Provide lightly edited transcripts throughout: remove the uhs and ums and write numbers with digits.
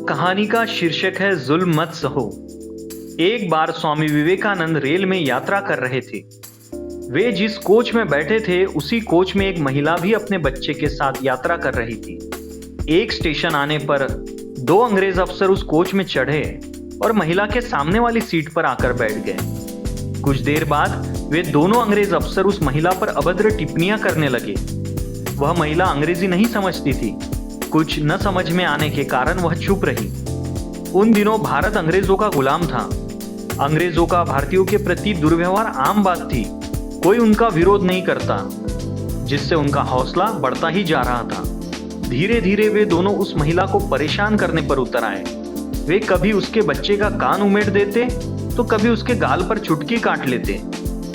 कहानी का शीर्षक है जुल्म मत सहो। एक बार स्वामी विवेकानंद रेल में यात्रा कर रहे थे। वे जिस कोच में बैठे थे उसी कोच में एक महिला भी अपने बच्चे के साथ यात्रा कर रही थी। एक स्टेशन आने पर दो अंग्रेज अफसर उस कोच में चढ़े और महिला के सामने वाली सीट पर आकर बैठ गए। कुछ देर बाद वे दोनों अंग्रेज अफसर उस महिला पर अभद्र टिप्पणियां करने लगे। वह महिला अंग्रेजी नहीं समझती थी। कुछ न समझ में आने के कारण वह चुप रही। उन दिनों भारत अंग्रेजों का गुलाम था। अंग्रेजों का भारतीयों के प्रति दुर्व्यवहार आम बात थी। कोई उनका विरोध नहीं करता, जिससे उनका हौसला बढ़ता ही जा रहा था। धीरे धीरे वे दोनों उस महिला को परेशान करने पर उतर आए। वे कभी उसके बच्चे का कान उमेड़ देते तो कभी उसके गाल पर चुटकी काट लेते,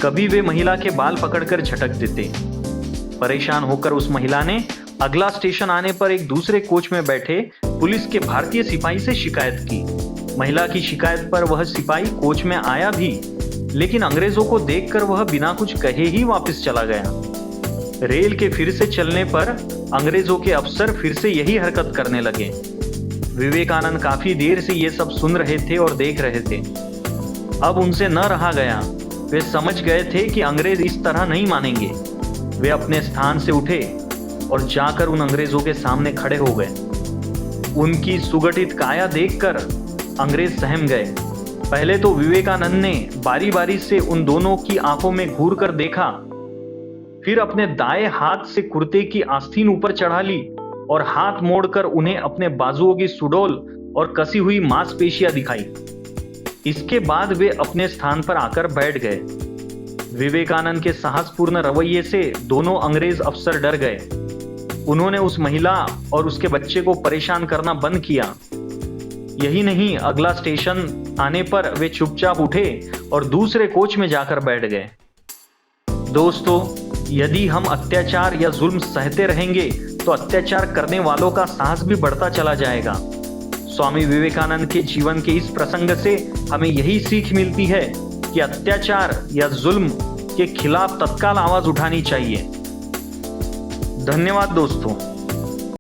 कभी वे महिला के बाल पकड़कर झटक देते। परेशान होकर उस महिला ने अगला स्टेशन आने पर एक दूसरे कोच में बैठे पुलिस के भारतीय सिपाही से शिकायत की। महिला की शिकायत पर वह सिपाही कोच में आया भी, लेकिन अंग्रेजों को देखकर वह बिना कुछ कहे ही वापस चला गया। रेल के फिर से चलने पर अंग्रेजों के अफसर फिर से यही हरकत करने लगे। विवेकानंद काफी देर से ये सब सुन रहे थे और देख रहे थे। अब उनसे न रहा गया। वे समझ गए थे कि अंग्रेज इस तरह नहीं मानेंगे। वे अपने स्थान से उठे और जाकर उन अंग्रेजों के सामने खड़े हो गए। उनकी सुगठित काया देखकर अंग्रेज सहम गए। पहले तो विवेकानंद ने बारी बारी से उन दोनों की आंखों में घूर कर देखा, फिर अपने दाएं हाथ से कुर्ते की आस्तीन ऊपर चढ़ा ली और हाथ मोड़कर उन्हें अपने बाजुओं की सुडौल और कसी हुई मांसपेशियां दिखाई। इसके बाद वे अपने स्थान पर आकर बैठ गए। विवेकानंद के साहसपूर्ण रवैये से दोनों अंग्रेज अफसर डर गए। उन्होंने उस महिला और उसके बच्चे को परेशान करना बंद किया। यही नहीं, अगला स्टेशन आने पर वे चुपचाप उठे और दूसरे कोच में जाकर बैठ गए। दोस्तों, यदि हम अत्याचार या जुल्म सहते रहेंगे तो अत्याचार करने वालों का साहस भी बढ़ता चला जाएगा। स्वामी विवेकानंद के जीवन के इस प्रसंग से हमें यही सीख मिलती है कि अत्याचार या जुल्म के खिलाफ तत्काल आवाज उठानी चाहिए। धन्यवाद दोस्तों।